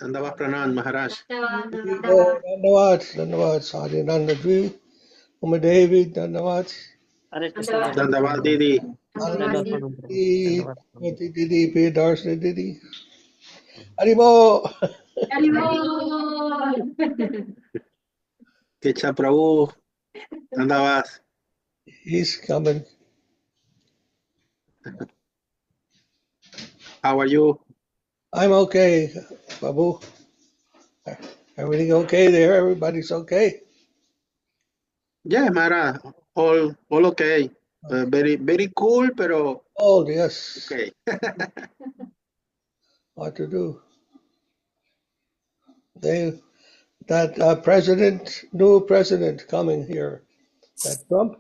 Dandavad Pranam, Maharaj. Dandavad, Sadhananda Ji, Umadevi, Dandavad. Hare Krishna. Dandavad Didi. Didi, Priyadarshini Didi. Haribol. Kecha Prabhu. Dandavad. He's coming. How are you? I'm okay, Babu. Everything okay there? Everybody's okay? Yeah, Maharaj. All okay. Very cool, pero Oh, yes. okay. What to do? New president coming here, that Trump,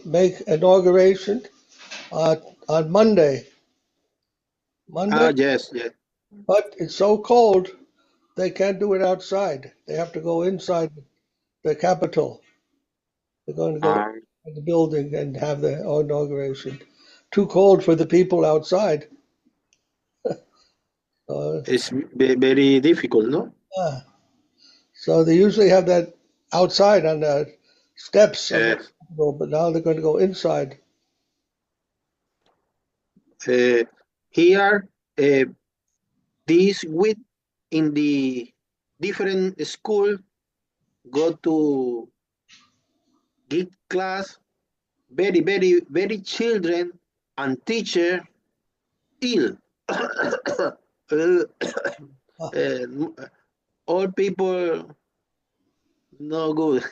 make inauguration on Monday. Yes. But it's so cold, they can't do it outside. They have to go inside the Capitol. They're going to go in the building and have the inauguration. Too cold for the people outside. It's very difficult, no? So they usually have that outside on the steps, Yes. but now they're going to go inside. Here, this week in the different school, go to give class, very children and teacher ill. All people no good.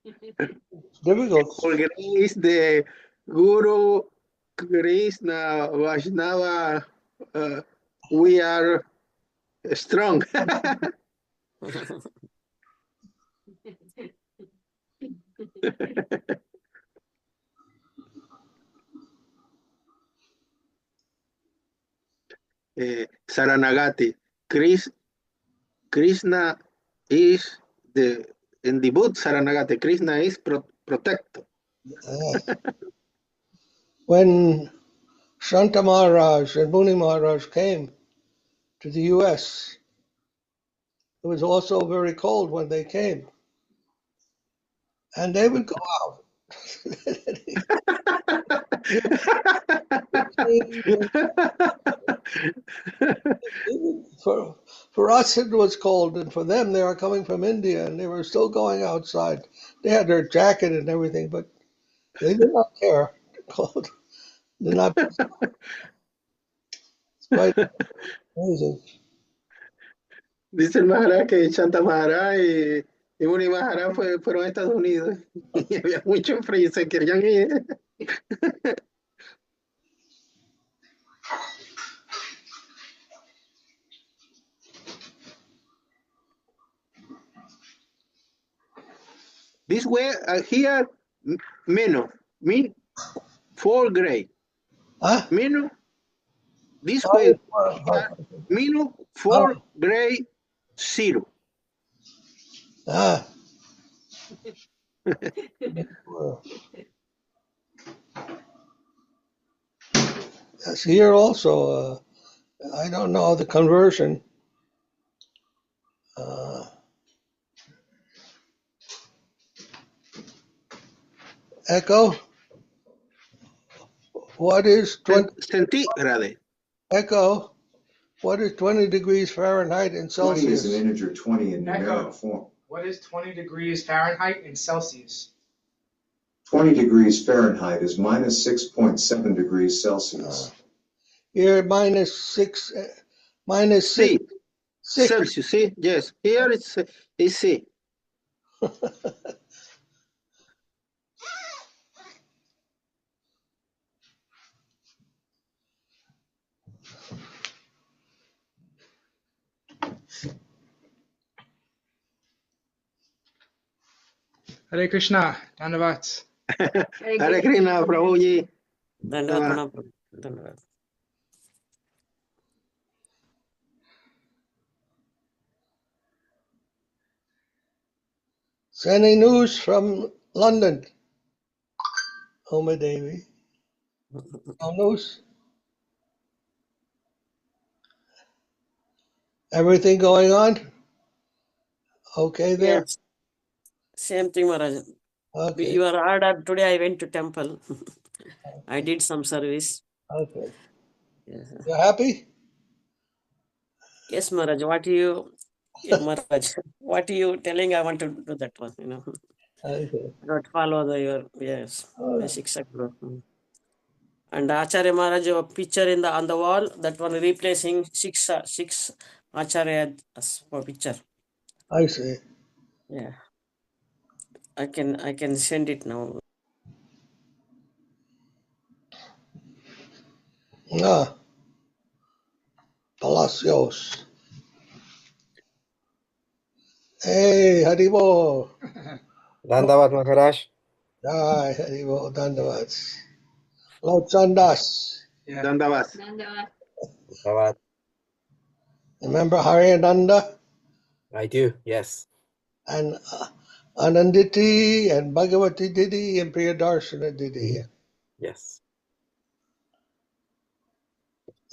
It's difficult. For grace, the Guru Krishna Vaishnava, we are strong. Sharanagati. Krishna is in the book Sharanagati. Krishna is protector. When Shanta Maharaj and Muni Maharaj came to the U.S., it was also very cold when they came. And they would go out. For us, it was cold, and for them, they are coming from India, and they were still going outside. They had their jacket and everything, but they did not care. Cold. Did not. It's quite amazing. Dice el Maharaj que Shanta Maharaj y Muni Maharaj fueron a Estados Unidos y había mucho frío y se querían ir. This way here, menos, 4 grade. Menos, this way, menos 4 grade 0. Yes, here also, I don't know the conversion. Echo, what is 20? Centigrade. Echo, what is 20 degrees Fahrenheit in Celsius? 20 is an integer 20 in numeric form. What is 20 degrees Fahrenheit in Celsius? 20 degrees Fahrenheit is minus 6.7 degrees Celsius. Here, minus 6. Celsius, see? Yes. Here it's C. Hare Krishna, Dandavad. Hare Krishna, Prabhuji. Dandavad. Sending news from London. Oma Devi. No news? Everything going on? Okay there? Yes, same thing, Maharaj. Okay. You are ordered today. I went to temple. I did some service. Okay. Yes, You happy? yes, Maharaj. What you, yeah, Maharaj? What you telling? I want to do that one. Okay. Not follow your All right. basic guru. And Acharya Maharaj, a picture in the on the wall. That one replacing six Acharya picture. I see. Yeah, I can send it now. Ah, Palacios. Hey, Haribo. Dandavat Maharaj. Hi, Haribo. Dandavats. Laghu-chandas. Yeah. Dandavas. Dandavat. Remember Hariananda I do, yes. and Ananditi and Bhagavati Didi and Priyadarshana Didi. Yes.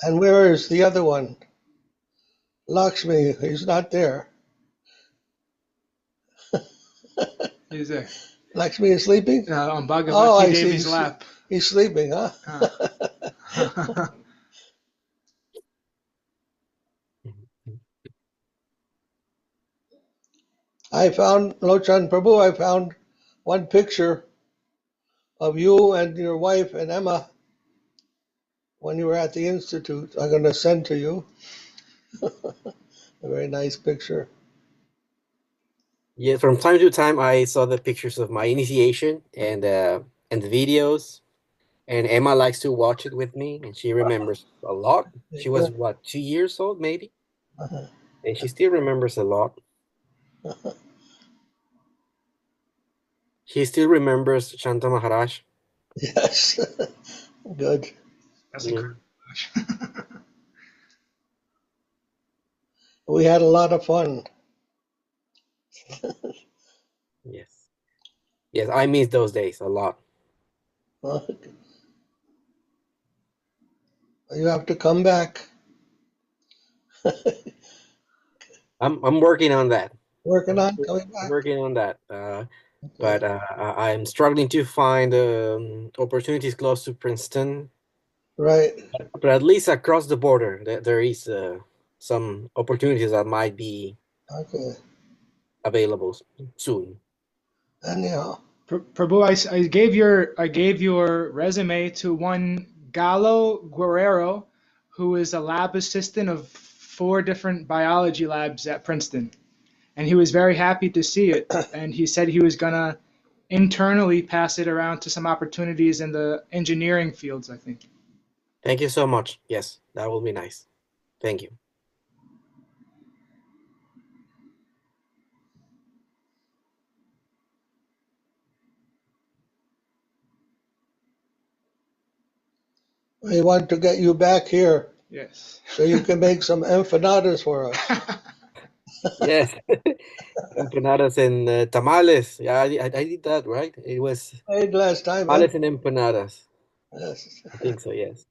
And where is the other one? Lakshmi, he's not there. He's there. Lakshmi is sleeping? On Oh, Bhagavati I see. Devi's lap. He's sleeping, huh? I found, Lochan Prabhu, I found one picture of you and your wife and Emma when you were at the Institute. I'm going to send to you. A very nice picture. Yeah, from time to time I saw the pictures of my initiation and the videos. And Emma likes to watch it with me, and she remembers a lot. She was, what, 2 years old, maybe? Uh-huh. And she still remembers a lot. She still remembers Shanta Maharaj. Yes. Good. That's Yeah. incredible. We had a lot of fun. Yes. Yes, I miss those days a lot. You have to come back. I'm working on that. Working on coming back. Working on that. But I'm struggling to find opportunities close to Princeton. Right. But at least across the border, there is some opportunities that might be Okay. available soon. Anyhow. Prabhu, I gave your resume to one Galo Guerrero, who is a lab assistant of 4 different biology labs at Princeton, and he was very happy to see it. And he said he was gonna internally pass it around to some opportunities in the engineering fields, I think. Thank you so much. Yes, that will be nice. Thank you. We want to get you back here Yes. so you can make some empanadas for us. Yes. Empanadas and tamales. Yeah, I did that, right? It was Made last time, tamales and empanadas. Yes. I think so, yes.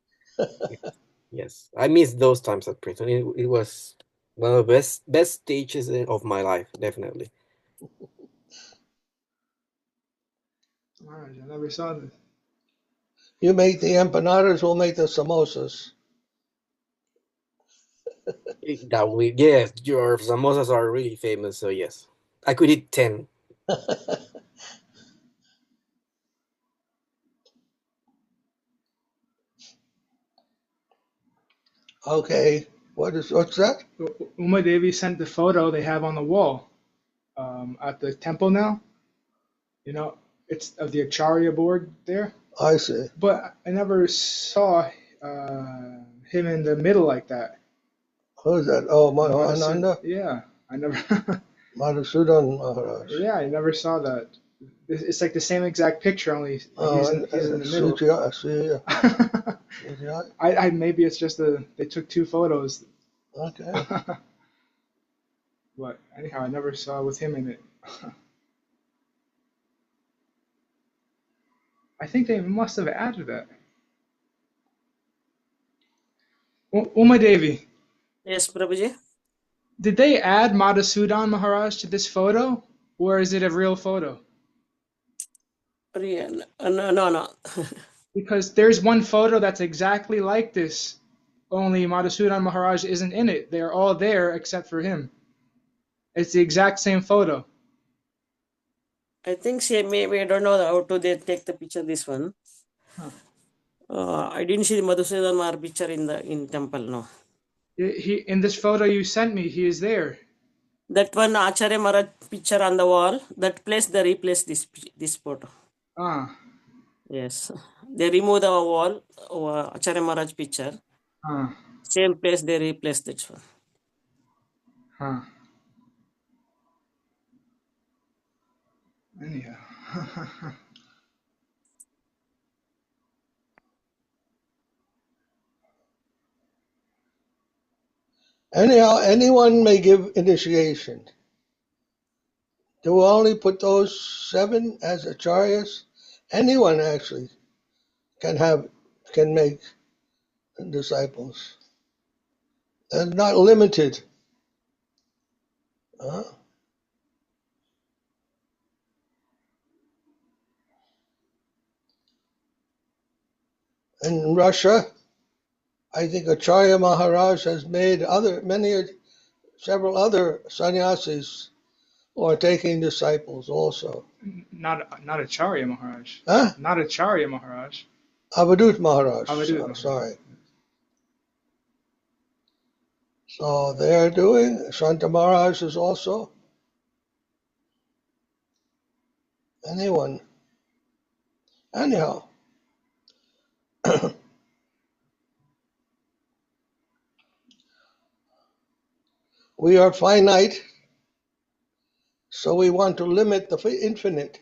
Yes. I miss those times at Princeton. It was one of the best stages of my life, definitely. Maharaj, I never saw this. You make the empanadas, we'll make the samosas. Yes, your samosas are really famous, so yes. I could eat 10. Okay. What's that? Uma Devi sent the photo they have on the wall at the temple now. It's of the Acharya board there. I see. But I never saw him in the middle like that. Who's that? Oh, Mahananda? Yeah, I never. Madhusudan Maharaj. Yeah, I never saw that. It's like the same exact picture, only he's in the middle. I maybe it's just they took 2 photos. Okay. But anyhow, I never saw with him in it. I think they must have added that. Uma Devi. Yes, Prabhuji. Did they add Madhusudan Maharaj to this photo, or is it a real photo? Real? No. Because there's one photo that's exactly like this, only Madhusudan Maharaj isn't in it. They're all there except for him. It's the exact same photo. I think maybe I don't know how to they take the picture. This one. Huh. I didn't see the Madhusudan Maharaj picture in temple. No. He in this photo you sent me, he is there. That one Acharya Maharaj picture on the wall. That place they replaced this photo. Ah. Yes, they remove the wall Acharya Maharaj picture. Ah. Same place they replaced that one. Huh. Anyhow. Anyhow, anyone may give initiation. Do we only put those 7 as acharyas? Anyone actually can make disciples. They're not limited. In Russia, I think Acharya Maharaj has made several other sannyasis who are taking disciples also. Not Acharya Maharaj. Huh? Not Acharya Maharaj. Avadut Maharaj. Avadut Maharaj. Sorry. So they're doing. Shanta Maharaj is also. Anyone. Anyhow. We are finite, so we want to limit the infinite.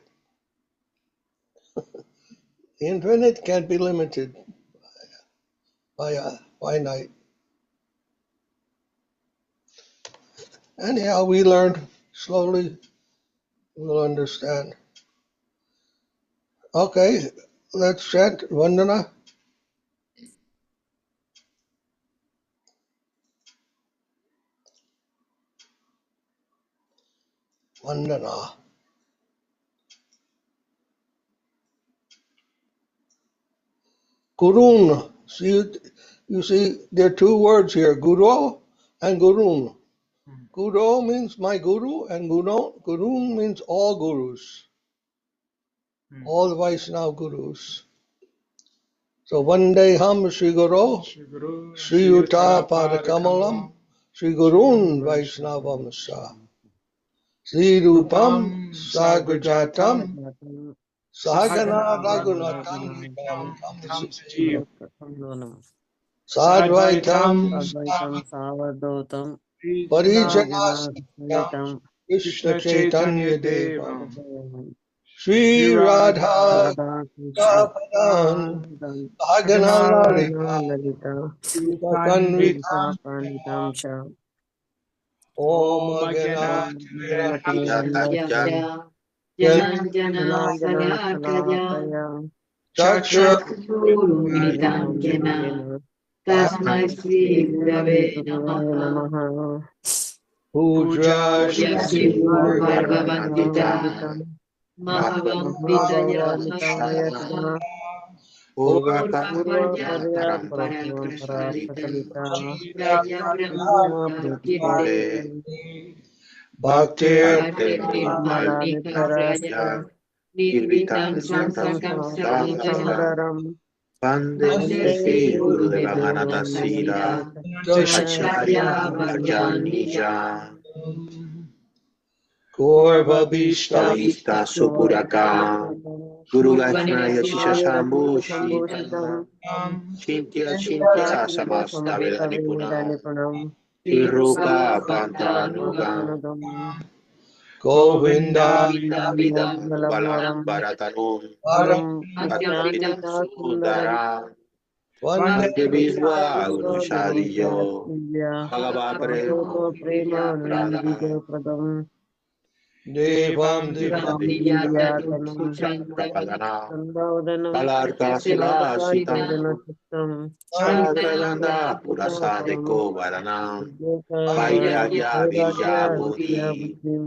The infinite can't be limited by a finite. Anyhow, we learn slowly, we'll understand. Okay, let's chant Vandana. Vandana. Gurun. You see, there are 2 words here, Guru and Gurun. Guru means my guru, and Gurun means all gurus. All the Vaishnava gurus. So Vande Ham Shri Guru, Shri Yuta Padakamalam, Shri Gurun Vaishnavam Sa, Sri Rupam Sagrajatam, Sahagana Raghunatam Sadvaitam Savadautam Parijanasamritam Krishna Chaitanya Deva Shri Radha Kapadan Sahagana Lalita Panditam Sha Om Agana Jana Salakaya Chaksha Guru Jena Tasmai Sri Gurave Namaha Puja Shri Bhagavad-gita Mahavamsvitaya Purva Prachalita Raya Brahma Bhakti Nirvitam Sansakam Sadam Vande Sri Gurudeva Manadasira Acharya Bhajanija Gorva Bhishta Vista Supuraka Guru Vaishnaya Shishashambu Shita Chintya Samasta Vedanipunam Tirupa Pantanuga Govinda Balam Bharatanum Bhaktapita Sundara Vande Vishwa Gurushadiyo Bhagava Prema Pradam Devam Devam Divyam Divyatanam Prapadana Sambhavanam Balarka Sulasita Sridhara Chittam Sadhananda Purasadeko Varana Vairagya Virya Buddhi Buddhim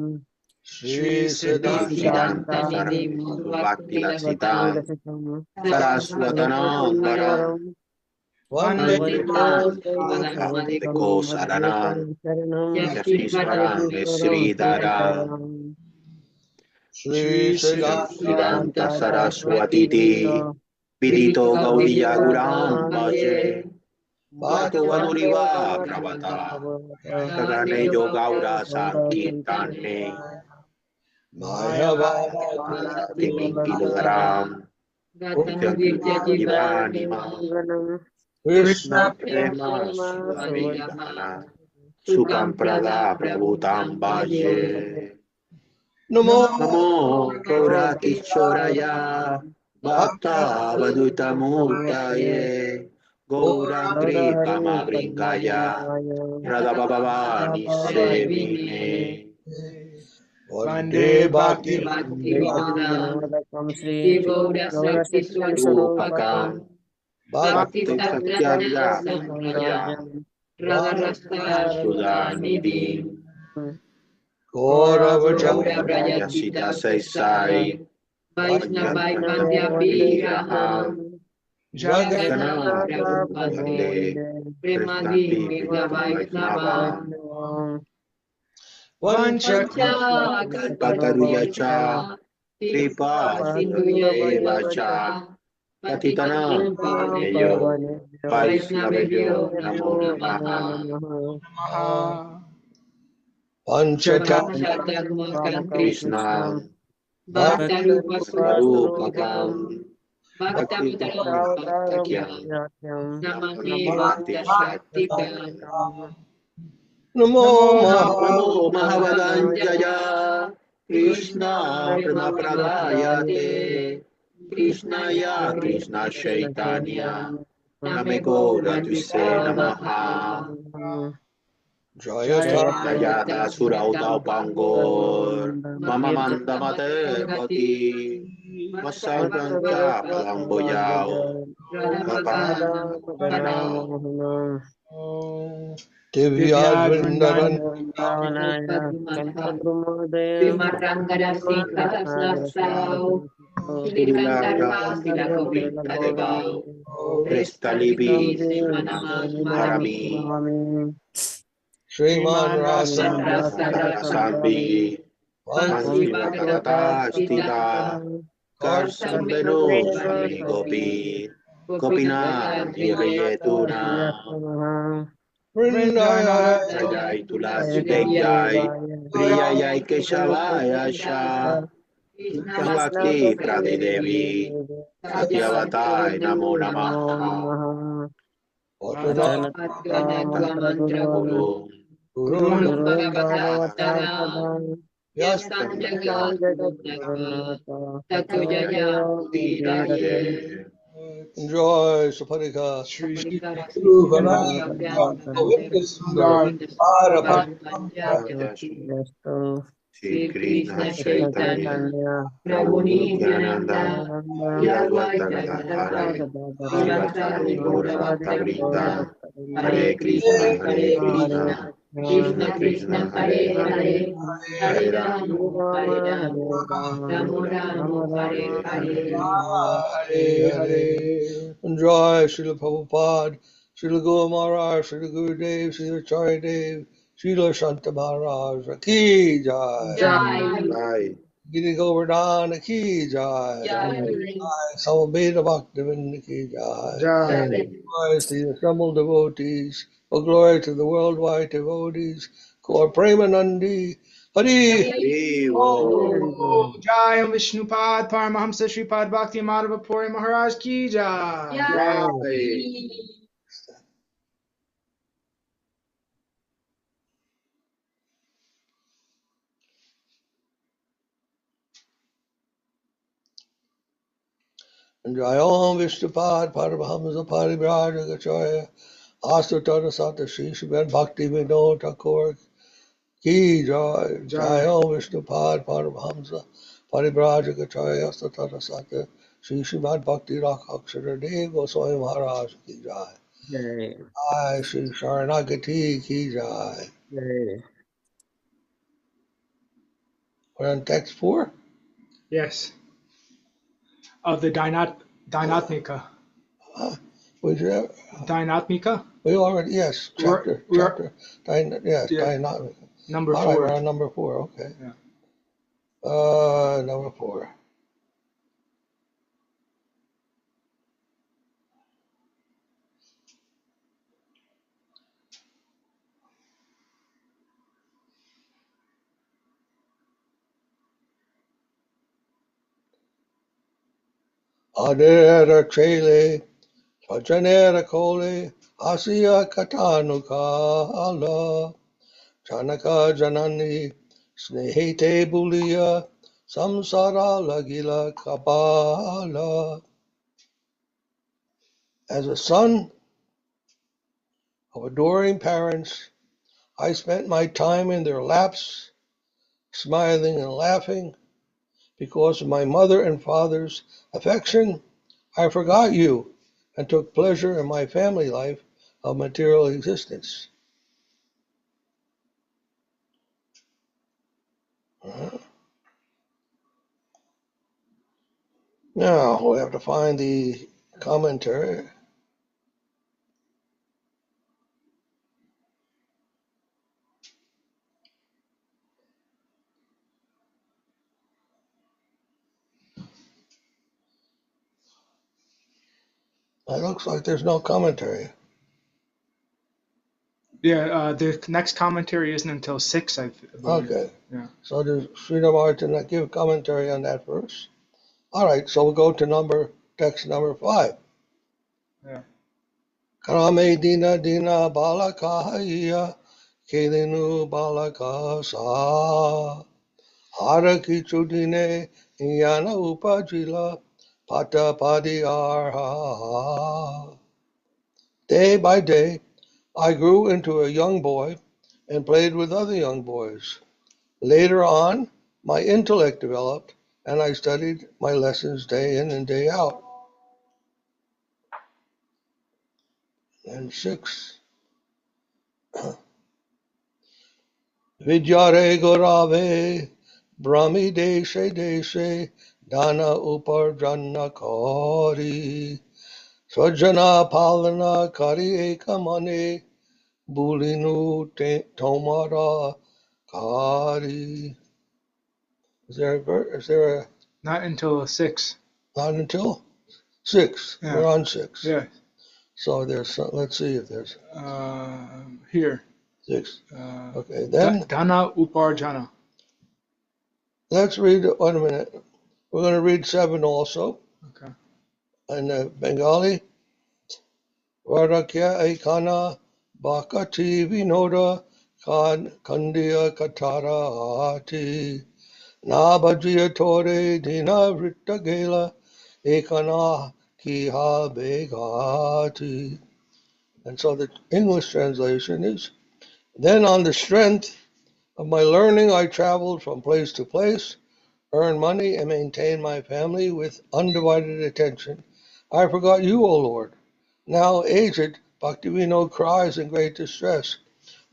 Sri Siddhanta Siddhanta Saraswati Bhakti Laksita Bhakti Saraswatanandara Vande Deko Sarana Yashishwaran Sridhara Sri Siddhanta Siddhanta Saraswati Vidito Gaudiya Guram Bhaje Bhato Vanuriva Pravata Kagane Yogaura Sankirtane Mayavada Kilogram Divanima Krishna Prema Sudavidana Sukam Prada Prabhutam Bhaje Namo Namo Gaura Kishoraya Bhakta Vaduta Murtaye Gaurangri Pamabringaya Radhabhavani Sevine Vande Bhakti Vinodakam Sri Gaura Satya Sarupakam Rupakam Bhakti Bhakti Satyarya Samarayam Samrajam Sudhanidhi Gaurava Yasita Saisai Vaidyanati Graham Jagat Kana Prabhu Krishnati Vaishnava Vancha Kalpataruyacha Kripa Evacha Patitana Pavanebhyo Vaishnavebhyo Namo Namaha Namaha. Panchadharmakam Krishna Bhakti Rupakam Bhakti Bhaktavataram Bhaktakyam Bhaktyam Namati Shaktikam Namo Namo Mahavadanjaya Krishna Prema Pradayate Krishnaya Krishna Chaitanya Nameko Raduse Namaha Jayata Jayata Surauta Pangor Mama Mandamate Pati Masagancha Palamboyao Kapang Divyad Vrindavan Bhavanaya Kalpadrumodaya Srila Prestalibi Harami Sriman Rasa Rasambi Mansiva Stita Karsambeno Sami Gopi Gopina Virayetuna Vrindaya Jai Tulasi Devjai Priyayai Keshavaya Sha Bhakti Prade Devi Satyavatai Namo Namaha Otana Guru Guru Guru Bhagavata Sadam Vyas Yastam Jagat Gurunata Tato Jaya Udiraye Enjoy Saparika Shri Guru Sridhar, Govinda Sundar Para Sri Krishna Chaitanya Chaitanya Prabhu Nityananda Nityananda Yadvaita Gadadhara Srivastari Gaura Bhakta Vrinda Hare Hare Krishna Krishna Krishna Krishna Hare Hare Hare Hare Rama Rama Hare Hare Rama Rama Rama Rama Rama Rama Hare Hare Hare Hare. Enjoy Srila Prabhupada, Srila Guru Maharaj, Srila Guru Dev, Srila Acharya Dev, Srila Santa Maharaj, Ki Jai. Jai Giri Govardhan, Ki Jai. Samabeda Bhaktivinoda Ki Jai. Jai. Glory to the assembled devotees. Oh, glory to the worldwide devotees. Gaur Premanandi. Hari. Hare Hare Bo Jai Om Vishnupad Paramahamsa Shripad Bhakti Madhava Puri Maharaj Ki Jai. Jai Jai Om Vishnupad Paramahamsa Parivrajagacharya Asatana Sata Shri Srimad Bhakti Vinod Thakur Ki Jai. Jai. Jai Om Vishnupad Paramahamsa Paribrajaka Saraswat Shri Srimad Bhakti Rakshak Dev-Goswami Maharaj Ki Jai. Jai. Jai Shri Sharanagati Ki Jai. Jai. We're on text 4? Yes. Of the Dainyātmikā. We should have, Dainyātmikā? we already, yes, chapter, We're yes, yeah. Dainyātmikā. number All right, 4. we're on number 4, okay. Yeah. Number 4. Adera Chele, Svajanera Kole, Asiya Katanuka, Allah, Chanaka Janani, Snehete Bulia, Samsara Lagila Kabala. As a son of adoring parents, I spent my time in their laps, smiling and laughing. Because of my mother and father's affection, I forgot you and took pleasure in my family life of material existence. Now we have to find the commentary. It looks like there's no commentary. Yeah, the next commentary isn't until 6, I believe. Okay. Yeah. So does Sridhar did not give commentary on that verse? All right, so we'll go to text number 5. Yeah. Karame dina dina balakahaya kelinu balakasa. Hara kichudine yana upajila pata arha. Day by day, I grew into a young boy and played with other young boys. Later on, my intellect developed and I studied my lessons day in and day out. And 6. Vidyare Gorave Brahmi Deshe Deshe Dana Uparjana Kari Swajana Palana Kari Ekamane Bulinu Tomara Kari. Is there a Not until 6. not until 6? Yeah. We're on 6. Yeah. So there's let's see if there's Here. 6. Okay, then Dana Uparjana. let's read. Wait a minute. We're going to read 7 also. Okay. In Bengali. Varakya Aikana Bhakti Vinoda Kandiya Katara Ati Nabhajiya Tore Dina Vritta Gela Ekana Kiha Begati. And so the English translation is, then on the strength of my learning I traveled from place to place, earned money and maintained my family with undivided attention. I forgot you, O Lord. Now aged, Bhakti Vinod cries in great distress.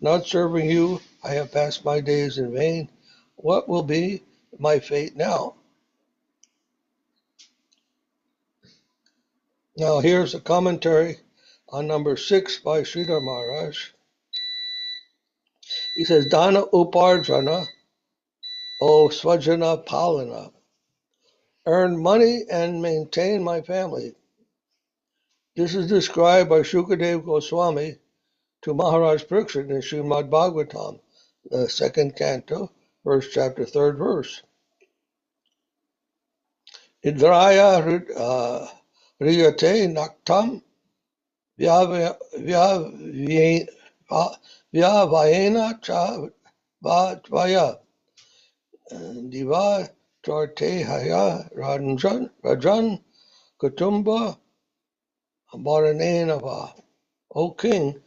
Not serving you, I have passed my days in vain. What will be my fate now? Now here's a commentary on number 6 by Sridhar Maharaj. He says, Dana Uparjana, O Swajana Palana, earned money and maintained my family. This is described by Dev-Goswami to Maharaj Princeton in Srimad Bhagavatam, the 2nd canto, first chapter, 3rd verse. Idraya riyate naktam vyavayena cha vaya diva tartehaya rajan kutumba Baranenava. O king,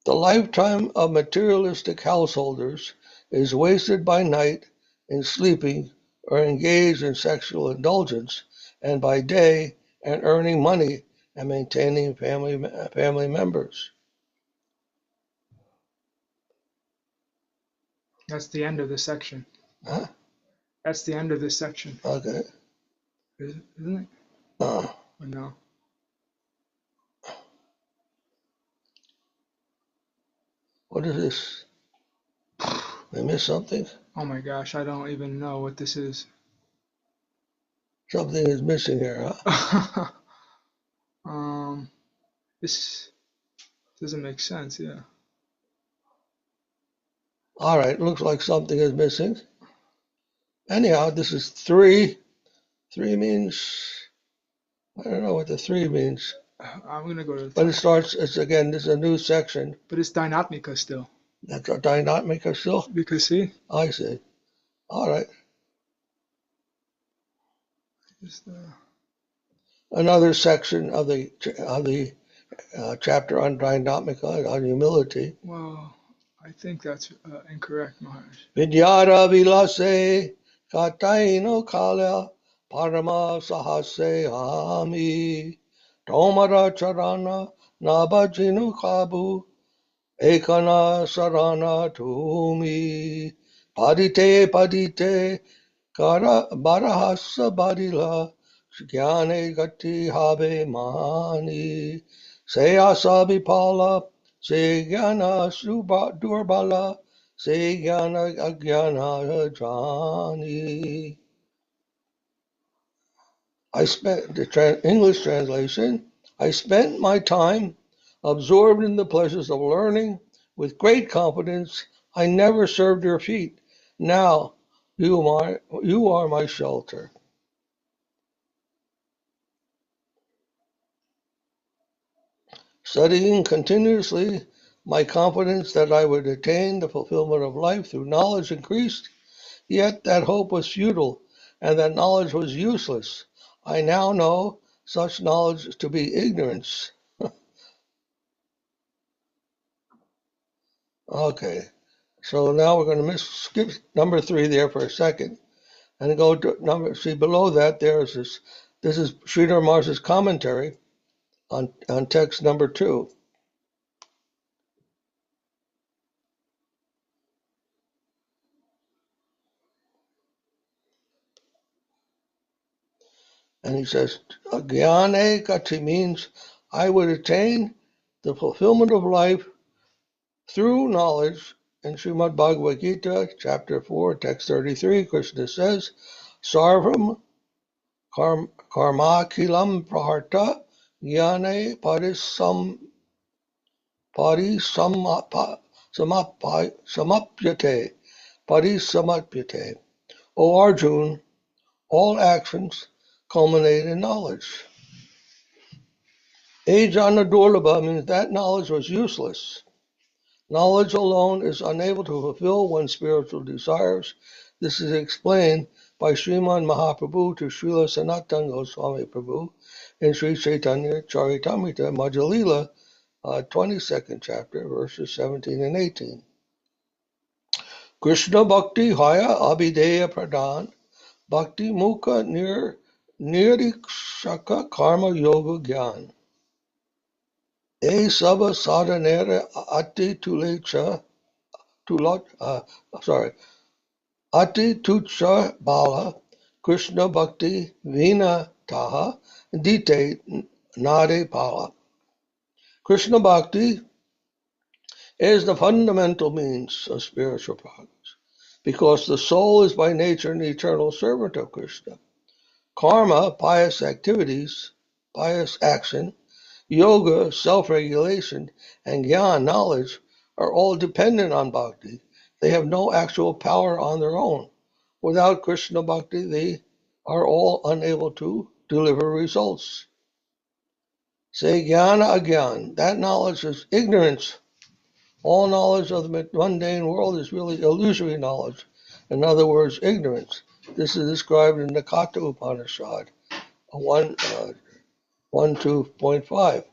the lifetime of materialistic householders is wasted by night in sleeping or engaged in sexual indulgence, and by day in earning money and maintaining family members. That's the end of this section. Huh? That's the end of this section, Okay. isn't it? Uh, Or no? what is this? I missed something? Oh my gosh, I don't even know what this is. Something is missing here, huh? This doesn't make sense. Yeah. All right, looks like something is missing. Anyhow, this is 3. 3 means, I don't know what the 3 means. I'm gonna go to. But it starts, this is a new section. But it's Dainyātmikā still. That's a Dainyātmikā still? Because see. I see. All right. Another section of the chapter on Dainyātmikā, on humility. Well, I think that's incorrect, Maharaj. Vidyara vilase kataino kala parama sahase ami tomara charana nabajinu kabu ekana sarana tumi padite kara barahasa badila jnane gati habe mani seyasa vipala se jnana durbala se jnana ajnana jani. I spent the English translation. I spent my time absorbed in the pleasures of learning with great confidence. I never served your feet. Now you are my shelter. Studying continuously, my confidence that I would attain the fulfillment of life through knowledge increased, yet that hope was futile and that knowledge was useless. I now know such knowledge to be ignorance. Okay, so now we're going to skip number 3 there for a second and go to see below that this is Sridhar Maharaj's commentary on text number 2. And he says, Jnane Gati means I would attain the fulfillment of life through knowledge. In Srimad Bhagavad Gita, chapter 4, text 33, Krishna says, Sarvam karma kilam praharta jnane parisamappyate. O Arjun, all actions culminate in knowledge. Ajana Durlabha means that knowledge was useless. Knowledge alone is unable to fulfill one's spiritual desires. This is explained by Sriman Mahaprabhu to Srila Sanatana Goswami Prabhu in Sri Chaitanya Charitamrita Madhya-lila, 22nd chapter, verses 17 and 18. Krishna Bhakti Haya Abhideya Pradhan Bhakti Mukha Nirikshaka Karma Yoga Gyan. E Sava Sadhanera Ati Tulecha Ati Tucha Bala Krishna Bhakti Vina Taha Dite Nade Pala. Krishna Bhakti is the fundamental means of spiritual progress because the soul is by nature an eternal servant of Krishna. Karma, pious activities, pious action, yoga, self-regulation, and jnana, knowledge, are all dependent on bhakti. They have no actual power on their own. Without Krishna bhakti, they are all unable to deliver results. Say jnana agyan, that knowledge is ignorance. All knowledge of the mundane world is really illusory knowledge. In other words, ignorance. This is described in the Katha Upanishad, 1.2.5.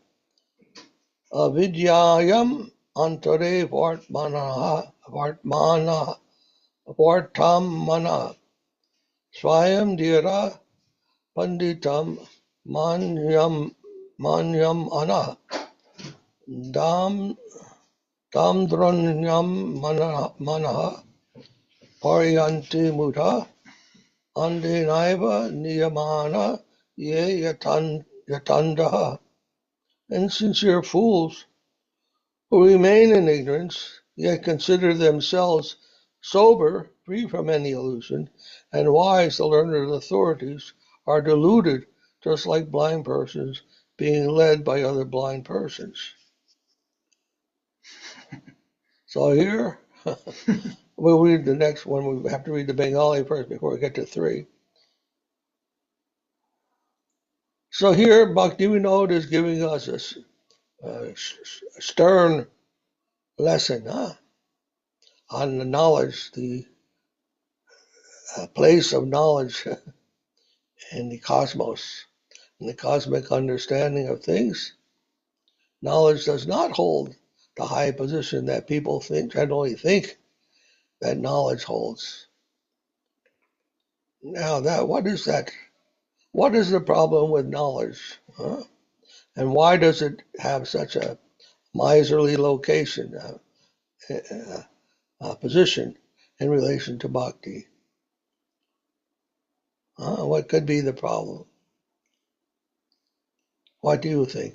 Avidyayam antare vartmana Vartam mana. Swayam dira panditam manyam ana. Dam Damdranyam manaha paryanti muta andinaiva niyamana ye yatandaha. Insincere fools who remain in ignorance, yet consider themselves sober, free from any illusion, and wise, the learned authorities, are deluded, just like blind persons being led by other blind persons. So here, we'll read the next one. We have to read the Bengali first before we get to 3. So here, Bhakti Vinod is giving us a stern lesson on the knowledge, the place of knowledge in the cosmos, in the cosmic understanding of things. Knowledge does not hold the high position that people generally think that knowledge holds. Now, what is that? What is the problem with knowledge? And why does it have such a miserly location, position in relation to bhakti? What could be the problem? What do you think?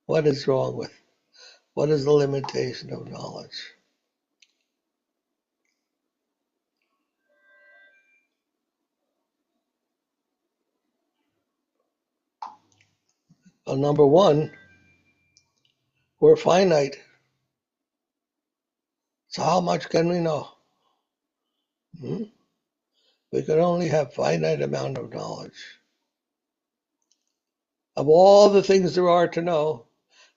What is wrong with? What is the limitation of knowledge? Well, number one, we're finite. So how much can we know? We can only have finite amount of knowledge. Of all the things there are to know,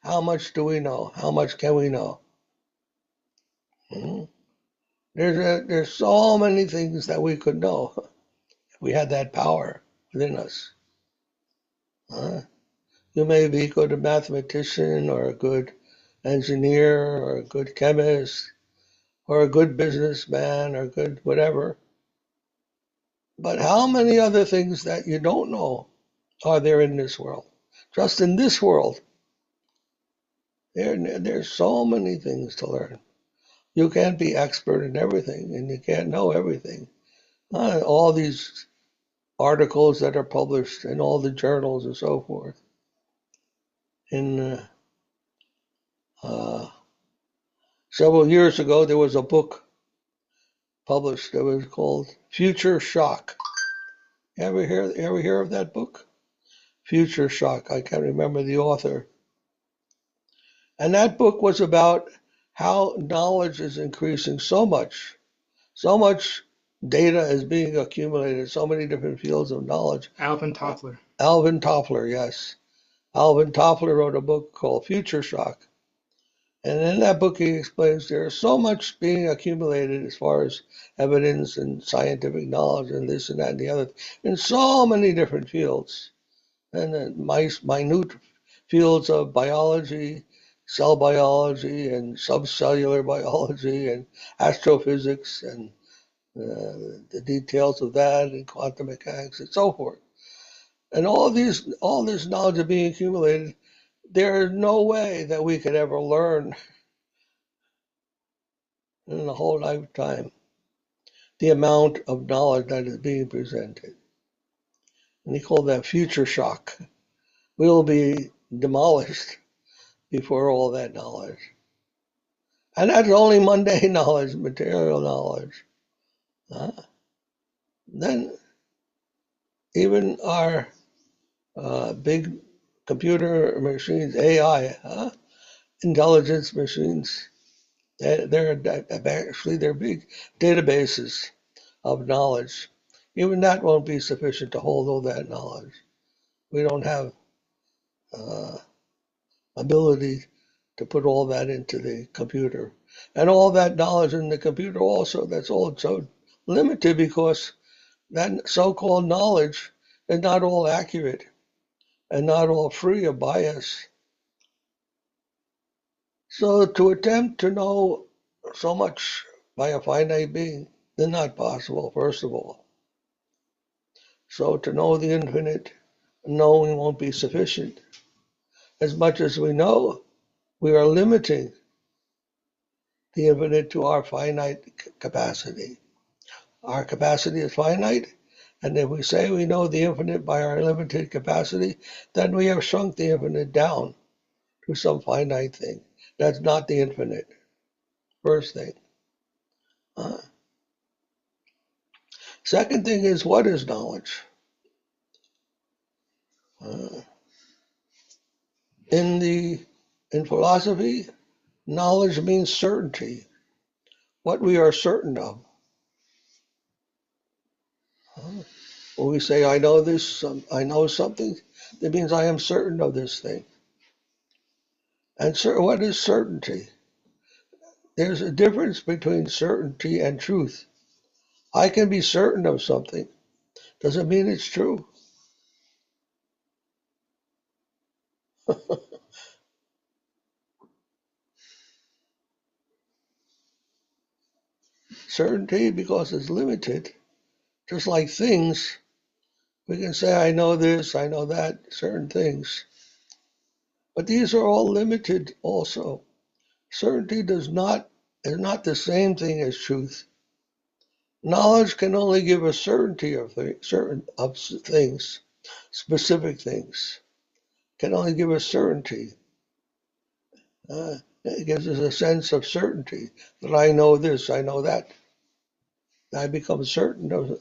how much do we know? How much can we know? There's so many things that we could know if we had that power within us. You may be a good mathematician or a good engineer or a good chemist or a good businessman or good whatever. But how many other things that you don't know are there in this world? Just in this world, there's so many things to learn. You can't be expert in everything, and you can't know everything. All these articles that are published in all the journals and so forth. In several years ago, there was a book published that was called Future Shock. Ever hear of that book? Future Shock. I can't remember the author. And that book was about how knowledge is increasing so much data is being accumulated, so many different fields of knowledge. Alvin Toffler. Alvin Toffler, yes. Alvin Toffler wrote a book called Future Shock. And in that book, he explains there's so much being accumulated as far as evidence and scientific knowledge and this and that and the other in so many different fields. And minute fields of biology, cell biology, and subcellular biology, and astrophysics, and the details of that, and quantum mechanics, and so forth. And all this knowledge is being accumulated. There is no way that we could ever learn in the whole lifetime the amount of knowledge that is being presented. And he called that future shock. We'll be demolished before all that knowledge. And that's only mundane knowledge, material knowledge. Then even our big computer machines, AI, intelligence machines, they're big databases of knowledge. Even that won't be sufficient to hold all that knowledge. We don't have ability to put all that into the computer. And all that knowledge in the computer also, that's all so limited because that so-called knowledge is not all accurate and not all free of bias. So to attempt to know so much by a finite being is not possible, first of all. So to know the infinite, knowing won't be sufficient. As much as we know, we are limiting the infinite to our finite capacity. Our capacity is finite, and if we say we know the infinite by our limited capacity, then we have shrunk the infinite down to some finite thing. That's not the infinite. First thing. Second thing is, what is knowledge? In philosophy, knowledge means certainty, what we are certain of. When we say, I know this, I know something, that means I am certain of this thing. And what is certainty? There's a difference between certainty and truth. I can be certain of something. Doesn't mean it's true. Certainty, because it's limited, just like things, we can say, I know this, I know that, certain things. But these are all limited also. Certainty is not the same thing as truth. Knowledge can only give a certainty of things, specific things. Can only give us certainty. It gives us a sense of certainty that I know this, I know that. I become certain of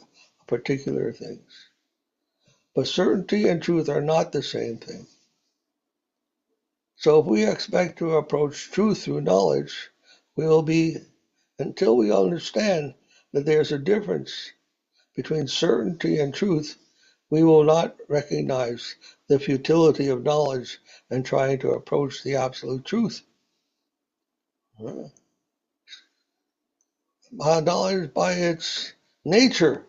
particular things. But certainty and truth are not the same thing. So if we expect to approach truth through knowledge, we will be, until we understand that there's a difference between certainty and truth, we will not recognize the futility of knowledge and trying to approach the absolute truth. Knowledge by its nature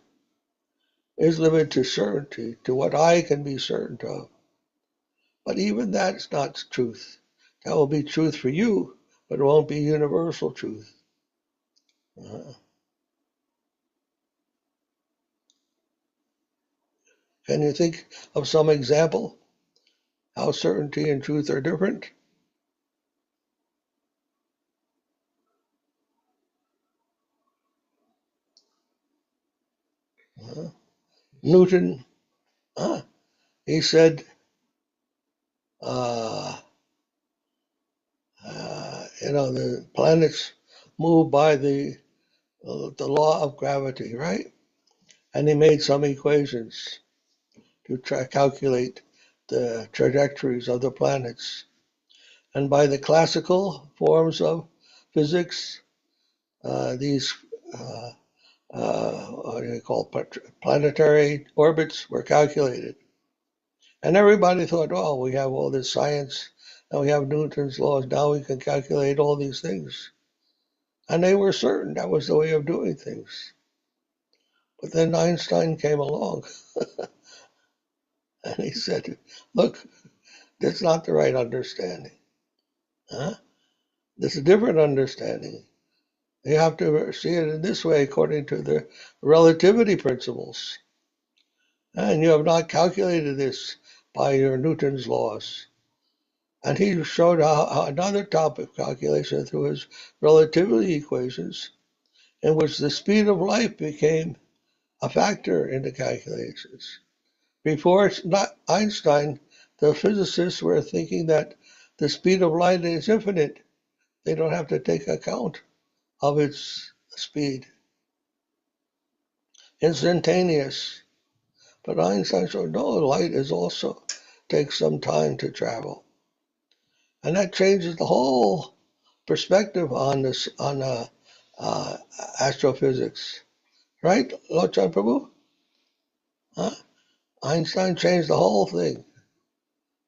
is limited to certainty, to what I can be certain of. But even that's not truth. That will be truth for you, but it won't be universal truth. Can you think of some example how certainty and truth are different? Newton, he said, the planets move by the law of gravity, right? And he made some equations to calculate the trajectories of the planets. And by the classical forms of physics, these what do you call planetary orbits were calculated. And everybody thought, oh, we have all this science, and we have Newton's laws, now we can calculate all these things. And they were certain that was the way of doing things. But then Einstein came along and he said, look, that's not the right understanding. There's a different understanding. You have to see it in this way according to the relativity principles. And you have not calculated this by your Newton's laws. And he showed how another type of calculation through his relativity equations, in which the speed of light became a factor in the calculations. Before Einstein, the physicists were thinking that the speed of light is infinite. They don't have to take account of its speed. Instantaneous. But Einstein showed no, light is also takes some time to travel. And that changes the whole perspective on this, on astrophysics. Right, Lochan Prabhu? Einstein changed the whole thing.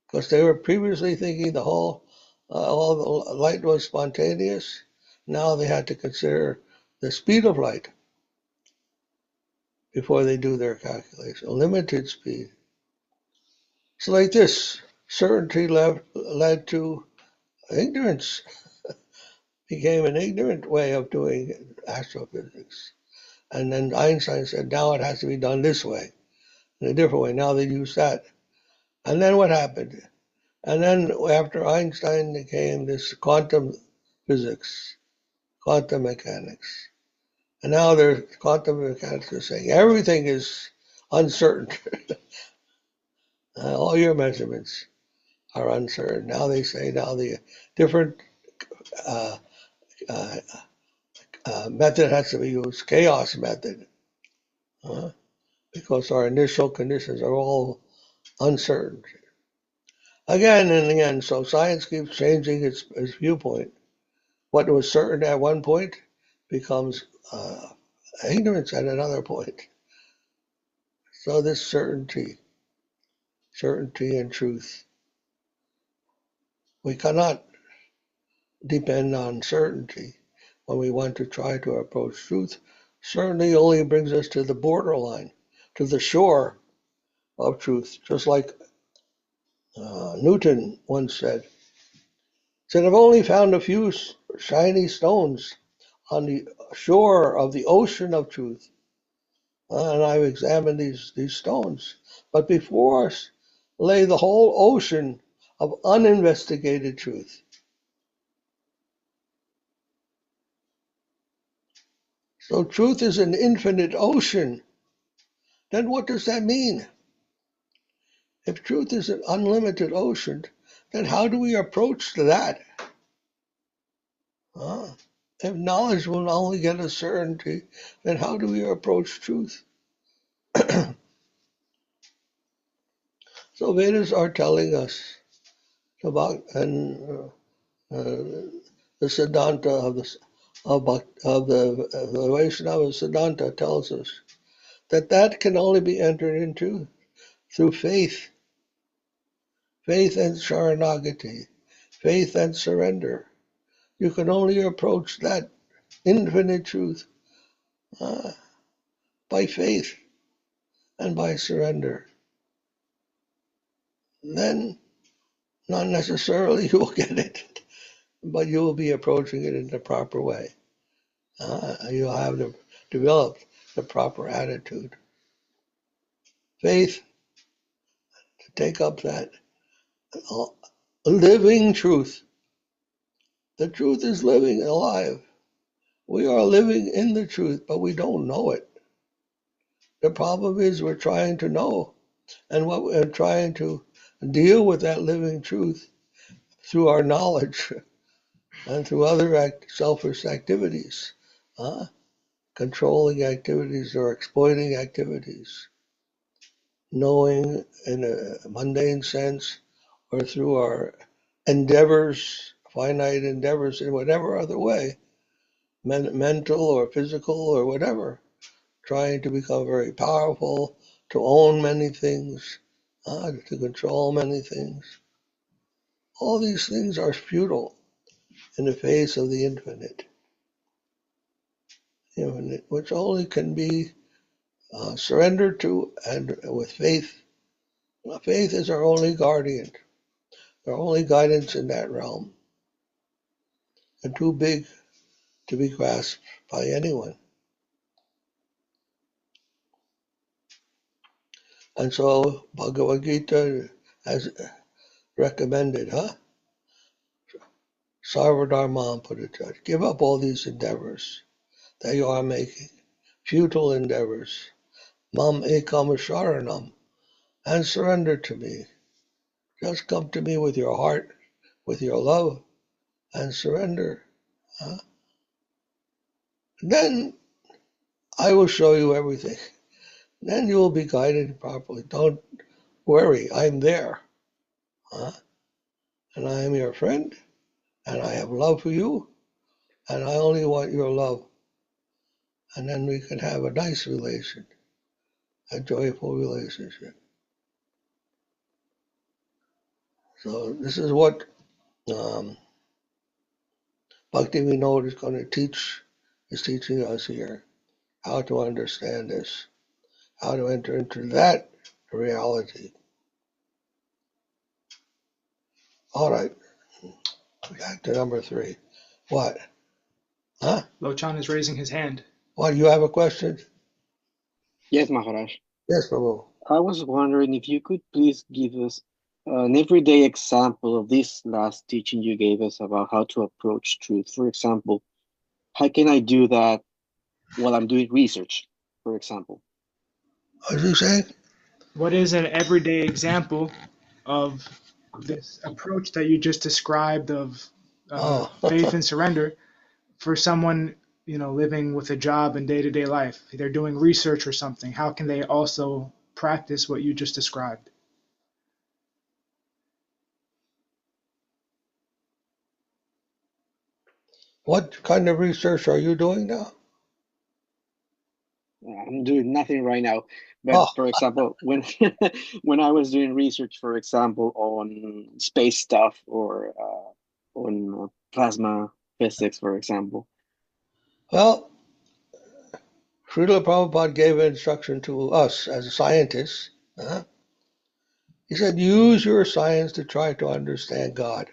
Because they were previously thinking all the light was spontaneous. Now they had to consider the speed of light before they do their calculation, limited speed. So like this, certainty led to ignorance. became an ignorant way of doing astrophysics. And then Einstein said, now it has to be done this way, in a different way. Now they use that. And then what happened? And then after Einstein came this quantum physics, quantum mechanics. And now there's quantum mechanics are saying everything is uncertain. All your measurements are uncertain. Now they say now the different uh, uh, method has to be used, chaos method, because our initial conditions are all uncertain. Again and again, so science keeps changing its viewpoint. What was certain at one point becomes ignorance at another point. So this certainty and truth, we cannot depend on certainty when we want to try to approach truth. Certainty only brings us to the borderline, to the shore of truth, just like Newton once said. I've only found a few shiny stones on the shore of the ocean of truth, and I've examined these stones. But before us lay the whole ocean of uninvestigated truth. So truth is an infinite ocean. Then what does that mean? If truth is an unlimited ocean, then how do we approach that? If knowledge will only get us certainty, then how do we approach truth? So Vedas are telling us about, and the Siddhanta of the Vaishnava Siddhanta tells us that can only be entered into through faith and Sharanagati, faith and surrender. You can only approach that infinite truth by faith and by surrender. Then, not necessarily you will get it, but you will be approaching it in the proper way. You'll have developed the proper attitude. Faith, to take up that living truth. The truth is living, alive. We are living in the truth, but we don't know it. The problem is we're trying to know, and what we're trying to deal with that living truth through our knowledge and through other selfish activities, controlling activities or exploiting activities, knowing in a mundane sense or through our endeavors, finite endeavors in whatever other way, mental or physical or whatever, trying to become very powerful, to own many things, to control many things. All these things are futile in the face of the infinite, which only can be surrendered to and with faith. Faith is our only guardian, our only guidance in that realm, and too big to be grasped by anyone. And so Bhagavad Gita has recommended, Sarvadharma Parityaj, give up all these endeavors that you are making, futile endeavors, Mam Ekam Sharanam, and surrender to me. Just come to me with your heart, with your love, and surrender. Then I will show you everything. Then you will be guided properly. Don't worry, I'm there. And I am your friend, and I have love for you, and I only want your love. And then we can have a nice relation, a joyful relationship. So this is what Bhakti Vinod is going to is teaching us here, how to understand this, how to enter into that reality. All right, back to number 3. What? Huh? Lochan is raising his hand. What, you have a question? Yes, Maharaj. Yes, Prabhu. I was wondering if you could please give us an everyday example of this last teaching you gave us about how to approach truth. For example, how can I do that while I'm doing research, for example? What did you say? What is an everyday example of this approach that you just described of Oh, faith and surrender for someone, living with a job in day-to-day life? They're doing research or something. How can they also practice what you just described? what kind of research are you doing now? I'm doing nothing right now, but Oh, for example, when when I was doing research, for example, on space stuff or on plasma physics, for example. well, Srila Prabhupada gave an instruction to us as scientists. He said, use your science to try to understand God.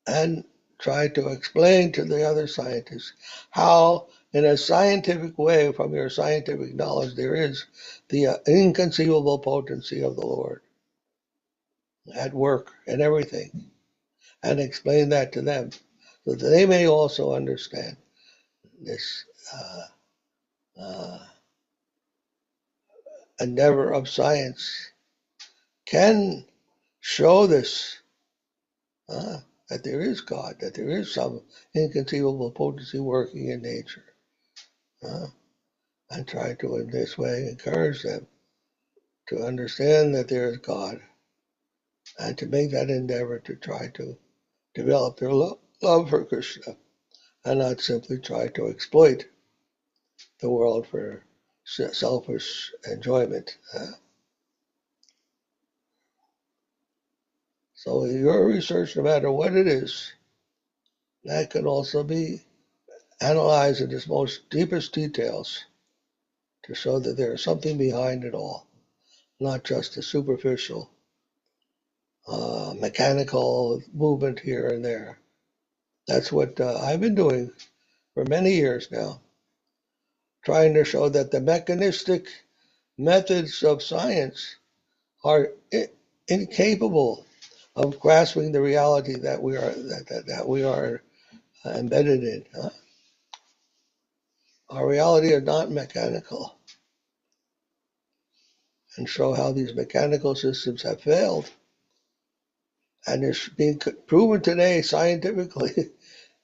And try to explain to the other scientists how, in a scientific way, from your scientific knowledge, there is the inconceivable potency of the Lord at work and everything, and explain that to them so that they may also understand this endeavor of science can show this, that there is God, that there is some inconceivable potency working in nature. And try to, in this way, encourage them to understand that there is God and to make that endeavor to try to develop their love for Krishna and not simply try to exploit the world for selfish enjoyment. So your research, no matter what it is, that can also be analyzed in its most deepest details to show that there is something behind it all, not just a superficial mechanical movement here and there. That's what I've been doing for many years now, trying to show that the mechanistic methods of science are incapable of grasping the reality that we are embedded in. Our reality is not mechanical, and show how these mechanical systems have failed, and it's being proven today scientifically.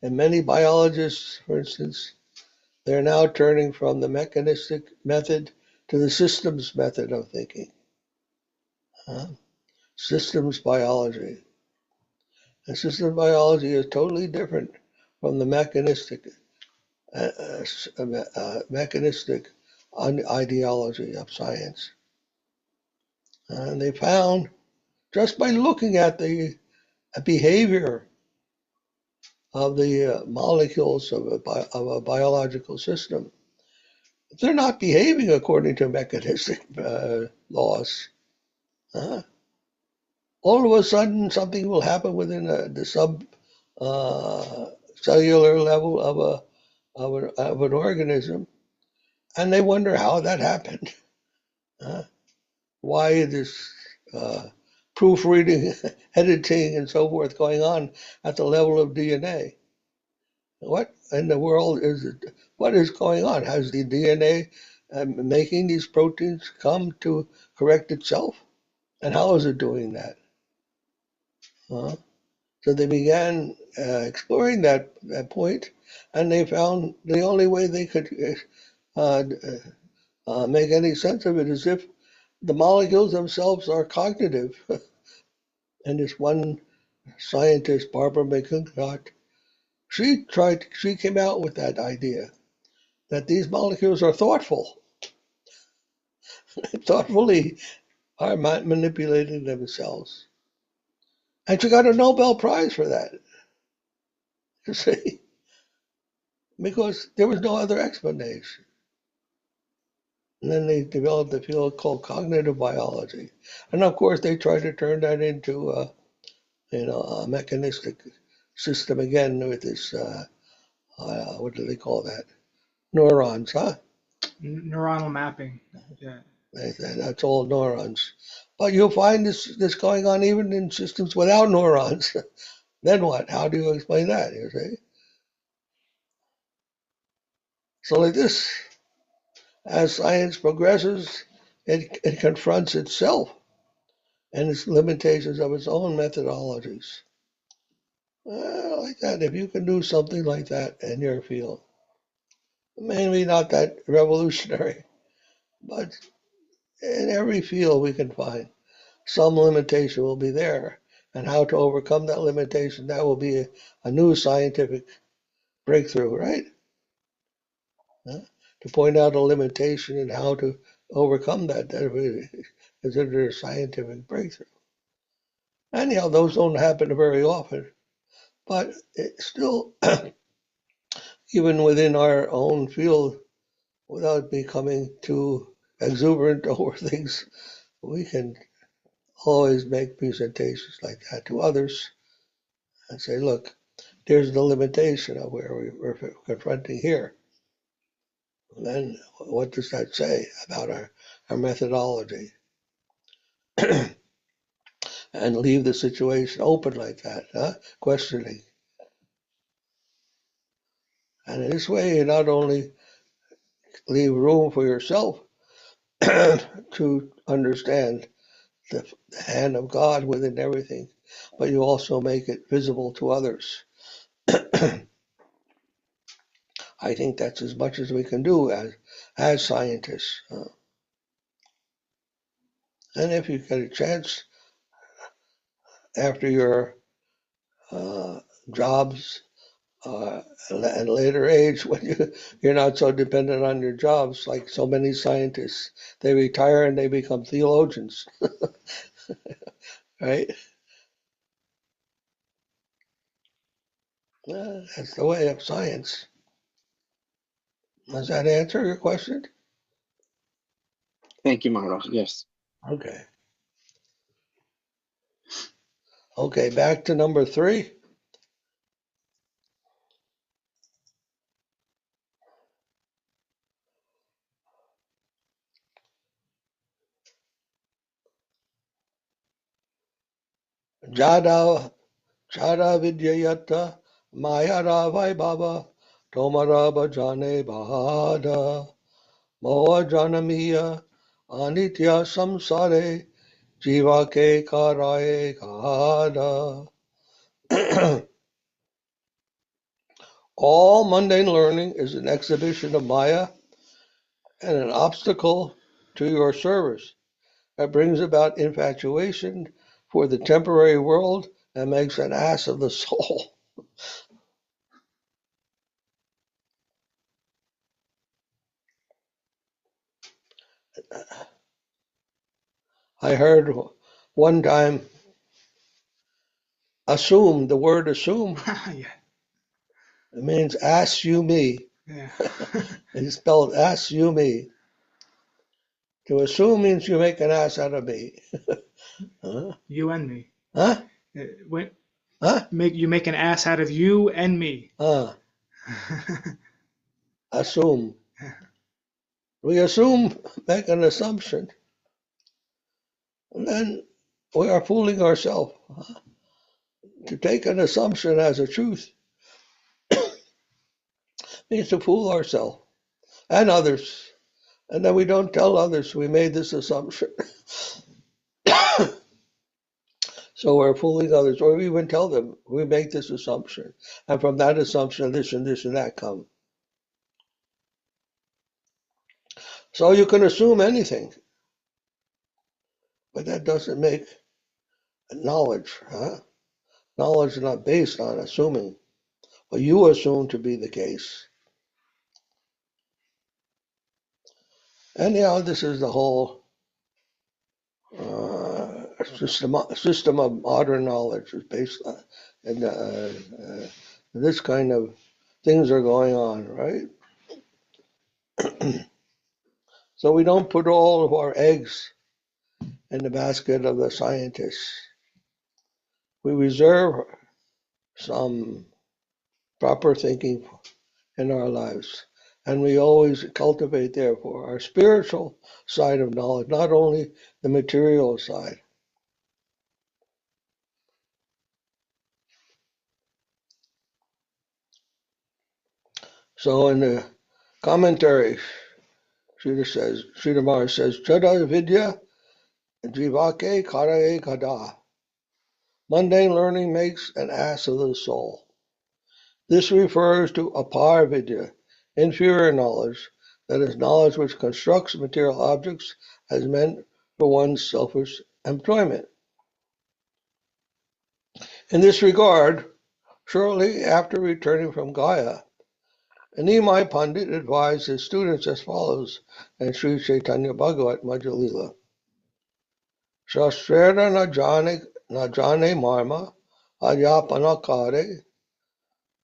And many biologists, for instance, they're now turning from the mechanistic method to the systems method of thinking. Systems biology. And systems biology is totally different from the mechanistic ideology of science. And they found, just by looking at the behavior of the molecules of a biological system, they're not behaving according to mechanistic laws. All of a sudden, something will happen within the cellular level of an organism, and they wonder how that happened. Why this proofreading, editing, and so forth going on at the level of DNA? What in the world is it? What is going on? Has the DNA making these proteins come to correct itself? And how is it doing that? So they began exploring that point, and they found the only way they could make any sense of it is if the molecules themselves are cognitive. And this one scientist, Barbara McClintock, she came out with that idea that these molecules are thoughtful, thoughtfully are manipulating themselves. And she got a Nobel Prize for that, you see, because there was no other explanation. And then they developed a field called cognitive biology. And of course, they tried to turn that into a mechanistic system again with this, what do they call that? Neurons, huh? Neuronal mapping. Yeah. That's all neurons. But you'll find this going on even in systems without neurons. Then what? How do you explain that, you see? So like this, as science progresses, it confronts itself and its limitations of its own methodologies. Like that, if you can do something like that in your field, maybe not that revolutionary, but in every field we can find some limitation will be there. And how to overcome that limitation, that will be a new scientific breakthrough, right? To point out a limitation and how to overcome that is considered a scientific breakthrough. Anyhow, those don't happen very often, but it's still, even within our own field, without becoming too exuberant over things, we can always make presentations like that to others and say, look, there's the limitation of where we're confronting here. And then what does that say about our methodology? And leave the situation open like that, questioning. And in this way, you not only leave room for yourself to understand the hand of God within everything, but you also make it visible to others. I think that's as much as we can do as scientists. And if you get a chance after your jobs and later age, when you're not so dependent on your jobs, like so many scientists, they retire and they become theologians, right? That's the way of science. Does that answer your question? Thank you, Maharaj. Yes. Okay. Okay, back to number 3. Jada vidyayata mayara vaibhava tomara bhajane bahada moha janamiya anitya samsare jiva ke karaye gada. All mundane learning is an exhibition of Maya and an obstacle to your service. That brings about infatuation for the temporary world and makes an ass of the soul. I heard one time, assume, the word assume, Yeah. it means ask you me. Yeah. It's spelled ask you me. To assume means you make an ass out of me. Huh? You and me. Huh? When Huh? you make an ass out of you and me. Assume. We assume, make an assumption, and then we are fooling ourselves. To take an assumption as a truth means to fool ourselves and others. And then we don't tell others we made this assumption. So we're fooling others, or we even tell them we make this assumption. And from that assumption, this and this and that come. So you can assume anything, but that doesn't make knowledge. Knowledge is not based on assuming, but you assume to be the case. Anyhow, this is the whole system of modern knowledge is based on, and this kind of things are going on, right? So we don't put all of our eggs in the basket of the scientists. We reserve some proper thinking in our lives. And we always cultivate, therefore, our spiritual side of knowledge, not only the material side. So in the commentary, Sridhar Maharaj says, Chada vidya jivake karaye kada. Mundane learning makes an ass of the soul. This refers to apar vidya, inferior knowledge, that is, knowledge which constructs material objects as meant for one's selfish employment. In this regard, shortly after returning from Gaya, Nimai Pandit advised his students as follows in Sri Chaitanya Bhagavat Madhya Lila. Shastrera na jane marma ayapana kare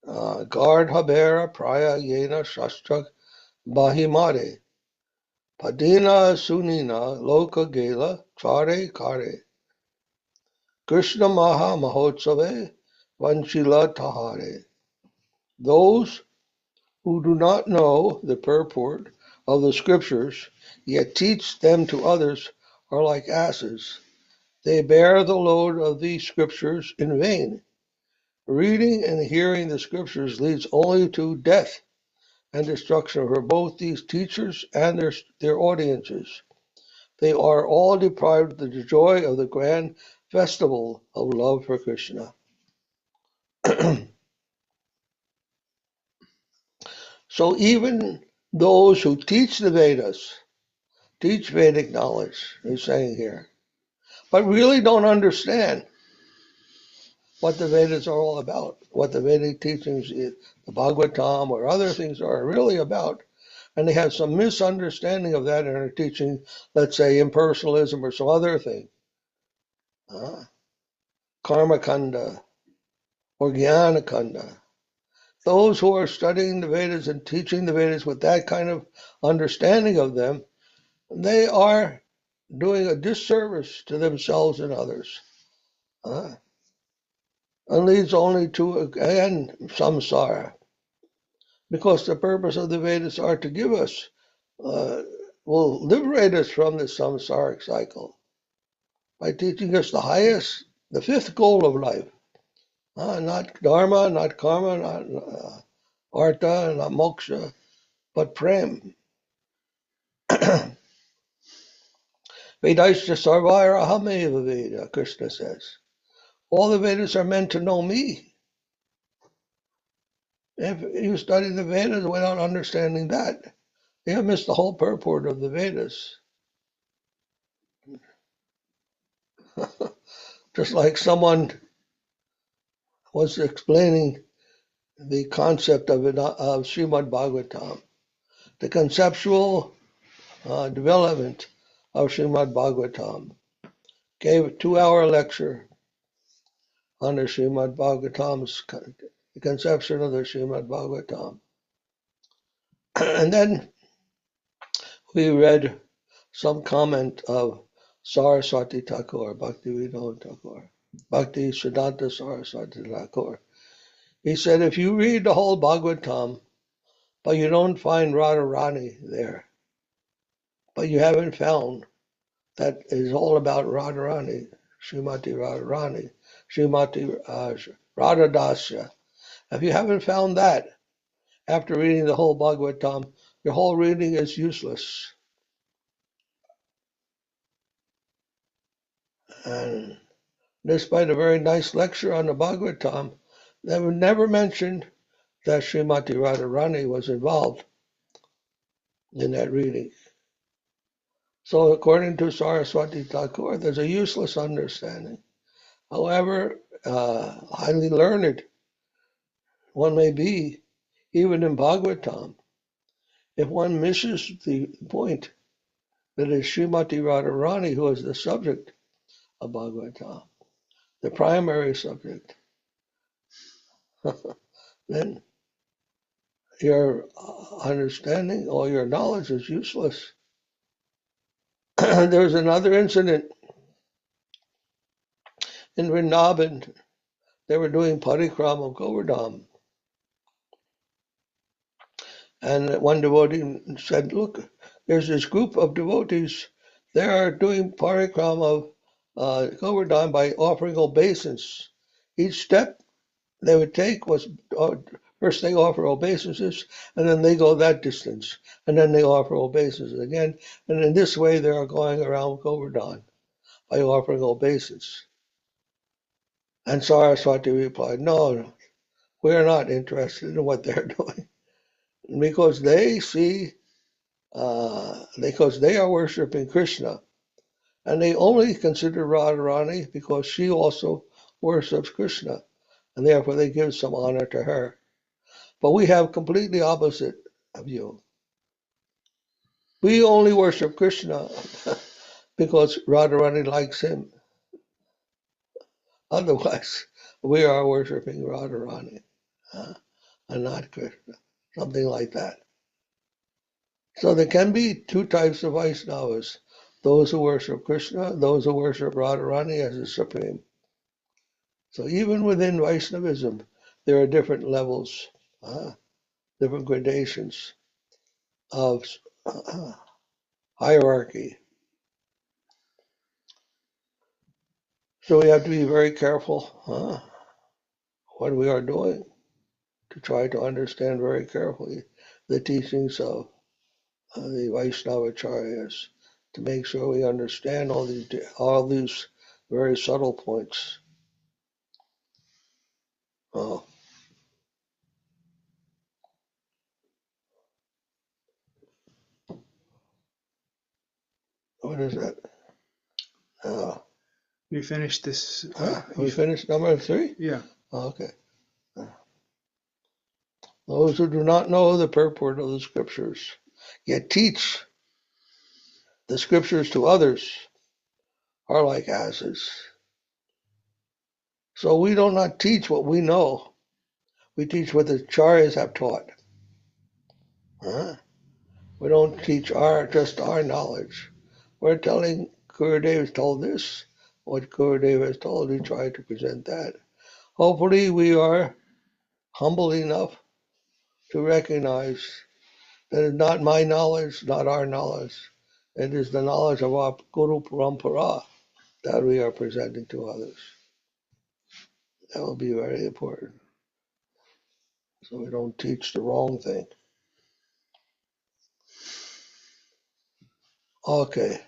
gardhabera praya yena shastra bahimare padina sunina loka gela chare kare Krishna maha mahotsave vanchila tahare. Those who do not know the purport of the scriptures, yet teach them to others, are like asses. They bear the load of these scriptures in vain. Reading and hearing the scriptures leads only to death and destruction for both these teachers and their audiences. They are all deprived of the joy of the grand festival of love for Krishna. So even those who teach the Vedas, teach Vedic knowledge, he's saying here, but really don't understand what the Vedas are all about, what the Vedic teachings, the Bhagavatam or other things are really about. And they have some misunderstanding of that and are teaching, let's say, impersonalism or some other thing. Karma Kanda or Jnana Kanda. Those who are studying the Vedas and teaching the Vedas with that kind of understanding of them, they are doing a disservice to themselves and others. And leads only to, again, samsara. Because the purpose of the Vedas are to give us, will liberate us from this samsaric cycle by teaching us the highest, the fifth goal of life. Not dharma, not karma, not artha, not moksha, but prem. Vedaisya sarvaya ahameva Veda, Krishna says. All the Vedas are meant to know me. If you study the Vedas without understanding that, you have missed the whole purport of the Vedas. Just like someone was explaining the concept of Srimad Bhagavatam, the conceptual development of Srimad Bhagavatam, gave a 2-hour lecture on the Srimad Bhagavatam's the conception of the Srimad Bhagavatam. And then we read some comment of Saraswati Thakura, Bhakti Vinod Thakura, Bhakti Siddhanta Saraswati Thakura. He said, if you read the whole Bhagavatam, but you don't find Radharani there, but you haven't found that is all about Radharani, Srimati Radharani, Srimati Radhadasya. If you haven't found that after reading the whole Bhagavatam, your whole reading is useless. And despite a very nice lecture on the Bhagavatam, they were never mentioned that Srimati Radharani was involved in that reading. So according to Saraswati Thakur, there's a useless understanding. However highly learned one may be, even in Bhagavatam, if one misses the point that is Srimati Radharani, who is the subject of Bhagavatam, the primary subject, then your understanding or your knowledge is useless. There's another incident in Vrindavan. they were doing parikram of Govardhan. And one devotee said, look, there's this group of devotees. They are doing parikram of Govardhan by offering obeisance. Each step they would take was, first they offer obeisances, and then they go that distance, and then they offer obeisances again. And in this way, they are going around Govardhan by offering obeisance. And Saraswati replied, no, we're not interested in what they're doing. Because they see, because they are worshiping Krishna, and they only consider Radharani because she also worships Krishna, and therefore they give some honor to her. But we have completely opposite view. We only worship Krishna because Radharani likes him. Otherwise, we are worshiping Radharani and not Krishna, something like that. So there can be two types of Vaishnavas, those who worship Krishna, those who worship Radharani as the supreme. So even within Vaishnavism, there are different levels, different gradations of hierarchy. So we have to be very careful what we are doing to try to understand very carefully the teachings of the Vaishnava-acharyas, to make sure we understand all these very subtle points. Oh. What is that? We finished this. We finished number 3? Yeah. Okay. Those who do not know the purport of the scriptures, yet teach the scriptures to others, are like asses. So we do not teach what we know. We teach what the acharyas have taught. We don't teach just our knowledge. We're telling Gurudev has told this, what Gurudev has told, we try to present that. Hopefully we are humble enough to recognize that it's not my knowledge, not our knowledge. It is the knowledge of our Guru Parampara that we are presenting to others. That will be very important. So we don't teach the wrong thing. Okay.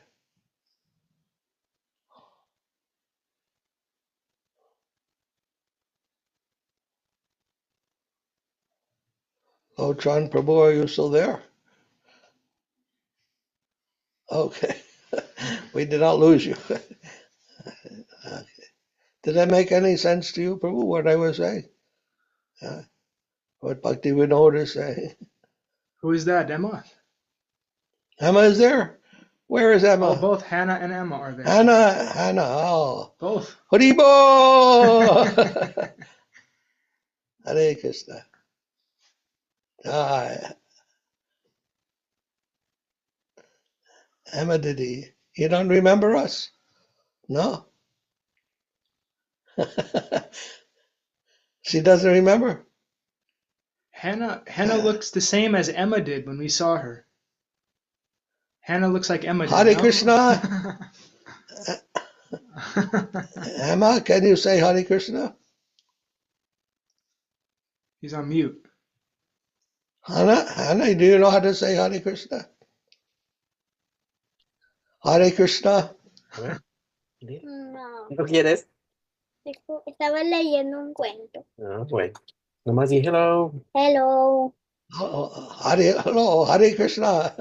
Oh, Chan Prabhu, are you still there? Okay. We did not lose you. Okay. Did that make any sense to you, Prabhu, what I was saying? What Bhakti Vinod is saying? Who is that? Emma? Emma is there? Where is Emma? Oh, both Hannah and Emma are there. Hannah, oh. Both. Haribo! Hare Krishna. Emma, you don't remember us? No? She doesn't remember? Hannah looks the same as Emma did when we saw her. Hannah looks like Emma did. Hare Krishna. Emma, can you say Hare Krishna? He's on mute. Hannah, do you know how to say Hare Krishna? Hare Krishna. No, ¿No quieres? estaba leyendo un cuento. Ah, bueno. Nomás di hello. Hello. Hello, Hare Krishna.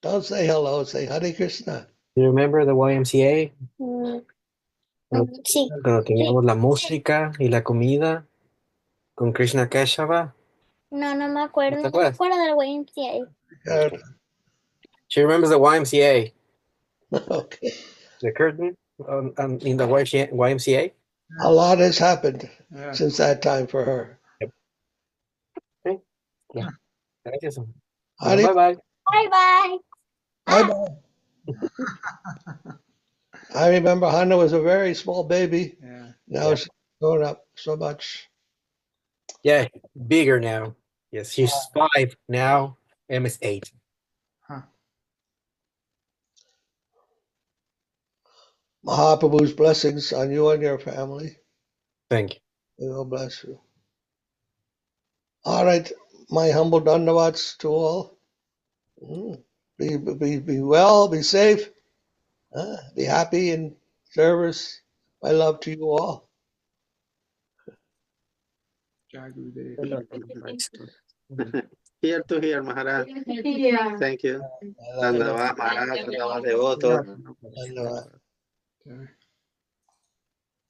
Don't say hello, say Hare Krishna. You remember the YMCA? Sí. Cuando teníamos la música y la comida con Krishna Keshava. No me acuerdo. ¿No te No me acuerdas? acuerdo del YMCA. She remembers the YMCA. Okay. The curtain in the YMCA. A lot has happened Yeah. since that time for her. Yep. Okay. Yeah. Gracias. Hare- Bye-bye. Bye. Bye-bye. I remember Hannah was a very small baby. Yeah. Now grown up so much. Yeah, bigger now. Yes, he's 5 now. Em is 8. Mahaprabhu's blessings on you and your family. Thank you. He will bless you. All right, my humble dandavats to all. Be well, be safe, be happy in service. My love to you all. Here to here, Maharaj. Thank you. Dandavad, Maharaj, Dandavad, Devoto. Dandavad.